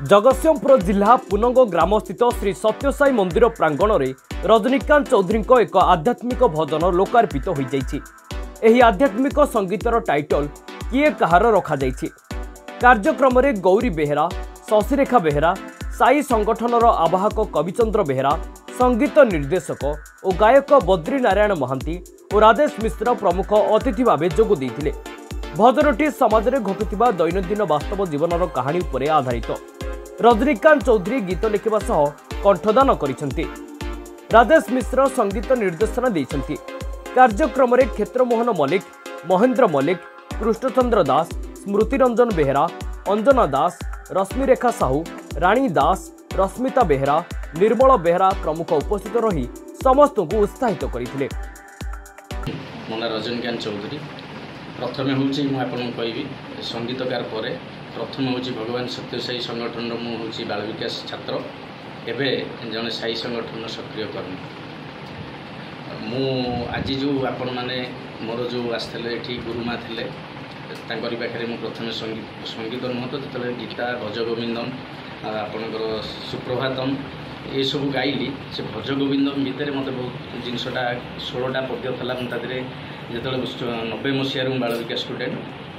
जगतसिंहपुर जिला पुनंग ग्रामस्थित श्री सत्यसाई मंदिर प्रांगण में रजनीकांत चौधरी एक आध्यात्मिक भजन लोकार्पित हो जाइछि। आध्यात्मिक संगीतर टाइटल किए कहार रखा जाइछि। कार्यक्रम में गौरी बेहेरा, शशिरेखा बेहेरा, साई संगठनर आवाहक कविचंद्र बेहेरा, संगीत निर्देशक और गायक बद्री नारायण महांती और राजेश मिश्र प्रमुख अतिथि भाव जोग देइथिले। भजनटी समाज में घटुवा दैनंदिन वास्तव जीवन कहानी पर आधारित। रजनीकांत चौधरी गीत लिखिबा सह कंठदान करिसेंती। राजेश मिश्र संगीत निर्देशन देइसेंती। कार्यक्रम में क्षेत्रमोहन मल्लिक, महेंद्र मल्लिक, कृष्णचंद्र दास, स्मृतिरंजन बेहेरा, अंजना दास, रश्मिरेखा साहू, राणी दास, रश्मिता बेहेरा, निर्मल बेहेरा प्रमुख उपस्थित रही समस्त को उत्साहित करथिले। मो ना रजनीकांत चौधरी। प्रथम हूँ कहि संगीतकार पर प्रथम हूँ भगवान सत्यसाई संगठन मुझे बाल विकास छात्र एवं जड़े साई संगठन सक्रिय कर्मी। मु आज जो आपण मैंने मोर जो आसते ये गुरुमा थे पाखे मुझे प्रथम संगीत नुह तो जो गीता भज गोविंदम आपणकर सुप्रभातम ये सब गाइली से भज गोविंदम भितर मत बहुत जिनसटा 16टा पद्य था मुझे जो 90 मसीह बाल विकास स्टूडेंट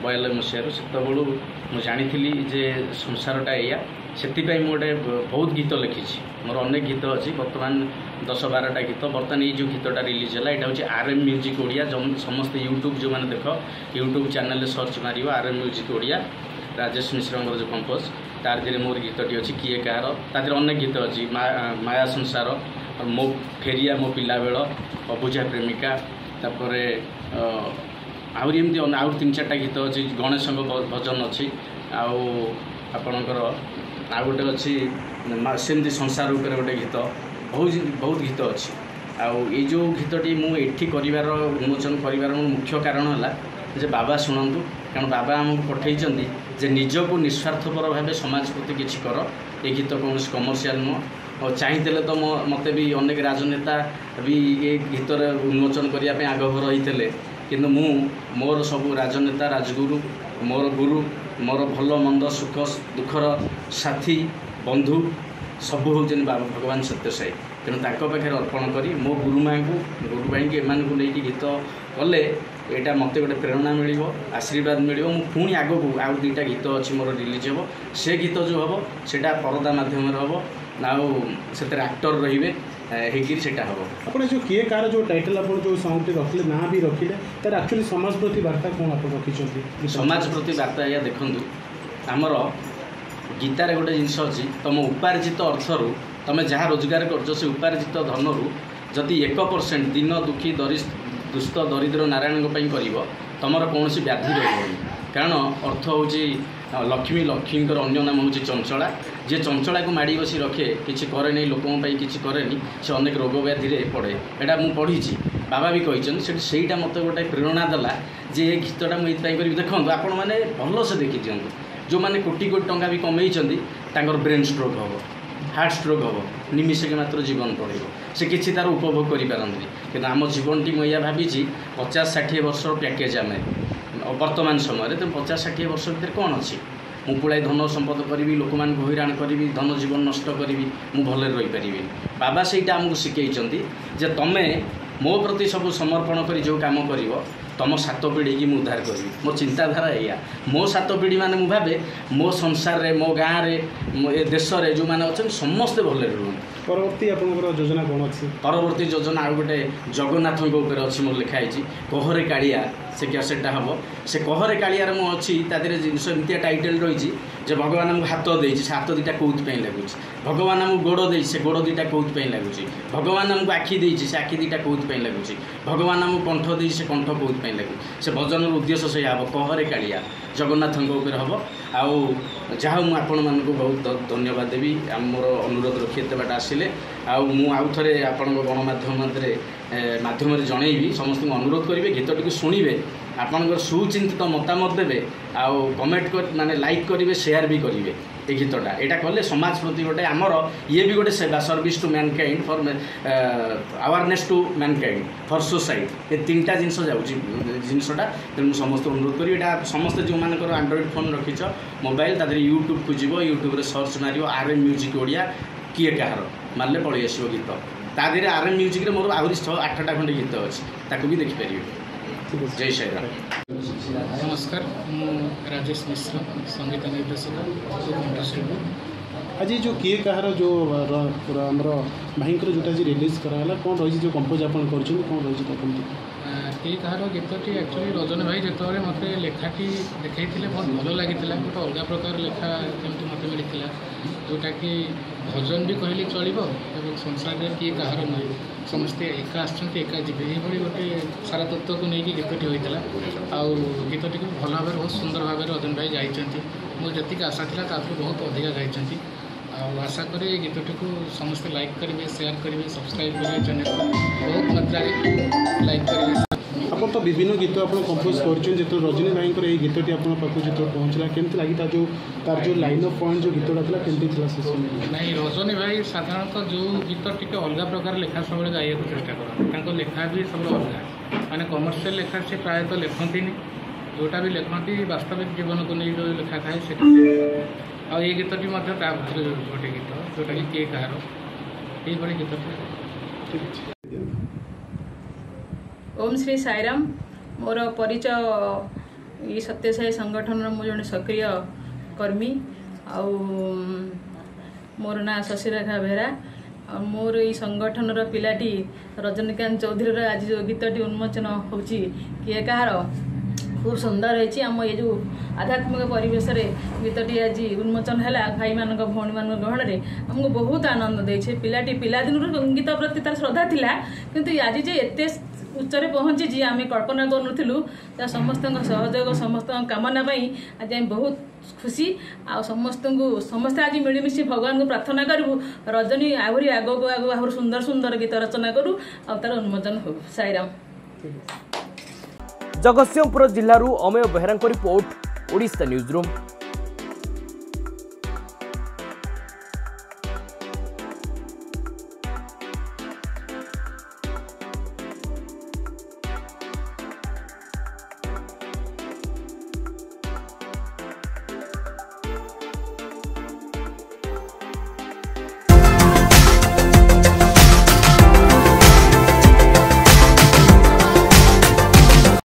92 मसीह से जानी जे संसारटा या से गोटे बहुत गीत लिखी मोर अनेक गीत अच्छी बर्तमान 10-12टा गीत बर्तमान ये जो गीतटा रिलीज है यहाँ हूँ RM म्यूजिक ओडिया समस्त यूट्यूब जो मैंने देख यूट्यूब चैनल सर्च मार RM म्यूजिक ओडिया राजेश मिश्र जो कंपोज तार धीरे मोर गीतटी अच्छी किए कहार तार अनेक गीत अच्छी माया संसार मो फेरिया मो पिला बेल अबुझा प्रेमिका तापर आहरी एमती आउ 3-4टा गीत अच्छी गणेश भजन अच्छी आपणकर आउ गोटे अच्छी सेमती संसार उपर गोटे गीत बहुत गीत अच्छी आई जो गीतटी मुझे कर उन्मोचन कर मुख्य कारण है जे बाबा शुणु कारण बाबा आमको पठे जे निजको निस्वार्थपर भाव समाज प्रति किसी कर ये गीत कौन कमर्शियल नुह और चाहिए तो मत भी अनेक राजनेता भी ये गीत उन्मोचन करने आग्रह रही किंतु मोर सब राजनेता राजगुरु मोर गुरु मोर भल मंद सुख दुखर साथी बंधु सब हूँ भगवान सत्यसाई तेणु पाखे अर्पण करी मो गुरुमा को गुरु भाई एम नहीं गीत कले यहाँ मत गोटे प्रेरणा मिल आशीर्वाद मिल पुणी आग को आउ 2टा गीत अच्छी मोर रिलीज हे से गीत जो हम सेटा परदा मध्यम हम से एक्टर रे सेटा हम अपने जो किए कार जो टाइटल आप जो सॉन्ग रखिले ना भी रखिले तार एक्चुअली समाज प्रति वार्ता कौन आप रखी समाज प्रति वार्ता या देखु आमर गीतार गोटे जिनस अच्छी तुम उपार्जित अर्थर तुम जहाँ रोजगार कर से उपार्जित धनरू जदि 1% दिन दुखी दुष्ट दरिद्र नारायण कर तुम कौन व्याधि रही कारण अर्थ हूँ लक्ष्मी लक्ष्मीकर अन्य नाम हूँ चंचला जे चंचला को माड़ी बसी रखे किसी करे नहीं लोकों किसी करे से अनेक रोग व्याधि पड़े यहाँ मुझे पढ़ी बाबा भी कहते से मत गोटे प्रेरणा देला जे ये गीतटा मुझे करी देखो आपण मैंने भल से देखी दिखाँ जो मैंने कोटी कोटी टंका भी कमे ब्रेन स्ट्रोक हम हार्ट स्ट्रोक हम निमिषके मात्र जीवन पड़ो से किसी तार उपभोग करें कि आम जीवन टी मुझे भावी 50-60 वर्ष पैकेज आम वर्तमान समय तो 50-60 वर्ष भर कौन अच्छी मु पुलाई धन संपद करी लोक मान हईराण करी धन जीवन नष्ट करी मु भले रही पारि बाबा से आमको शिखई जे तुमे मो प्रति सब समर्पण कर जो काम कर तुम 7 पीढ़ी की उद्धार करी मो चिंताधारा या मो 7 पीढ़ी माने मु भावे मो संसार रे मो गाँव रे देश रे जो मैंने अच्छा समस्ते भले रुहन परवर्ती आपनकर योजना कौन अच्छी परवर्ती योजना आ गोटे जगन्नाथ अच्छी मोर लिखाई कहरे कालिया से कैसेटा हम से कहरे कालियार मु अच्छी तादेह जिनस एमती टाइटल रही जे भगवान आमको हाथ दे से हाथ 2टा कौथि लगुच भगवान आमको गोड़ दे से गोड़ 2टा कौथि लगुच भगवान आमको आखि दे से आखि 2टा कौथि लगुच भगवान आमको कंठ दे से कंठ कौथि लगुच से भजन उद्देश्य से हम कहरे कालिया जगन्नाथ हम आउ जहाँ मुझे आपण मानक बहुत धन्यवाद देवी मोर अनुरोध रखी एत बाट आसिले आउ थे आपण गणमाध्यम माध्यम जनईबी समस्त अनुरोध करेंगे गीतटी शुणे आपंकर सुचिंतित मतामत देवे आउ कमेंट माने लाइक करेंगे शेयर भी करेंगे। ए गीतटा यहाँ कले समाज प्रति गोटे आमर ये भी गोटे सेवा service to mankind for awareness to mankind for society ये 3टा जिनस जिनसटा तेणु समस्त अनुरोध करी यहाँ समस्त जो मानकर एंड्रॉइड फोन रखीच मोबाइल तादर यूट्यूब खोज यूट्यूब सर्च मार RM म्यूजिक ओडिया किए कहार मारे पलि आसो गीत तादेह RM म्यूजिक मोर आहरी 6-8टा खंडे गीत अच्छी ताकू भी देखिपारे। जय श्री राम। नमस्कार मु राजेश मिश्र संगीत निर्देशक कंठशिल्पी। आज जो किए कहार जो आमर भाईंकर जोटा रिलीज कराला कौन रही जो कंपोज आप कौन रही किए कहार गीतटी एक्चुअली रजनी भाई जिते मत लेखाटी देखी बहुत भल लगी गोटे अलग प्रकार लेखा जमी मत मिलता जोटा कि भजन भी कहले चलो संसार में किए कहार नुहे समस्ते एका आसुँच एका जीवे ये गोटे सारा तत्व को लेकिन गीतटी होता आउ गीतटी को भल भाव बहुत सुंदर भाव रजनी भाई जाइए मुझे जी आशा था बहुत अधिका गाई आशा करें ये गीतटी को समस्ते लाइक करेंगे शेयर करेंगे सब्सक्राइब करेंगे चैनल को बहुत मात्रा लाइक करेंगे। आप तो विभिन्न गीत आप कंपोज कर रजनी भाई ये गीतटी आप जो पहुँचला केमती लगी तार जो लाइन ऑफ पॉइंट जो गीतटा था केमती नहीं रजनी भाई साधारणतः जो गीत टी अलग प्रकार लेखा सब गाइया चेष्टा करते लेखा भी सब अलग माने कमर्शियल लेखा से प्रायतः लिखती जोटा भी लिखती वास्तविक जीवन को नहीं जो लेखा थाए से आ ये गीतटी गोटे गीत जोटा कि किए कहार ये गीत। ओम श्री साईराम मोर परिचय ये सत्यसाई संगठन मु जड़े सक्रिय कर्मी आउ मोर ना शशिरेखा बेहरा और मोर ये संगठन पिलाटी रजनीकांत चौधरी आज जो गीतटी उन्मोचन होची किए कहार खूब सुंदर है आम ये जो आध्यात्मिक परिवेश गीतटी आज उन्मोचन है भाई मान भौणी मान गहन में आमको बहुत आनंद दे पिलाटी पिलादिन गीत प्रति तार श्रद्धा थिला किंतु आज जे एते उच्चरे पहुँची आम कल्पना करूँ समस्त सहयोग समस्त कामना आज आम बहुत खुशी आ समस्ते आज मिलमिशि भगवान को प्रार्थना करूँ रजनी आहरी आगक आहरी सुंदर सुंदर गीत रचना करूँ आ तार उन्मोचन हो। साईराम। जगतसिंहपुर जिल्लारू Amey Behera report Odisha news room.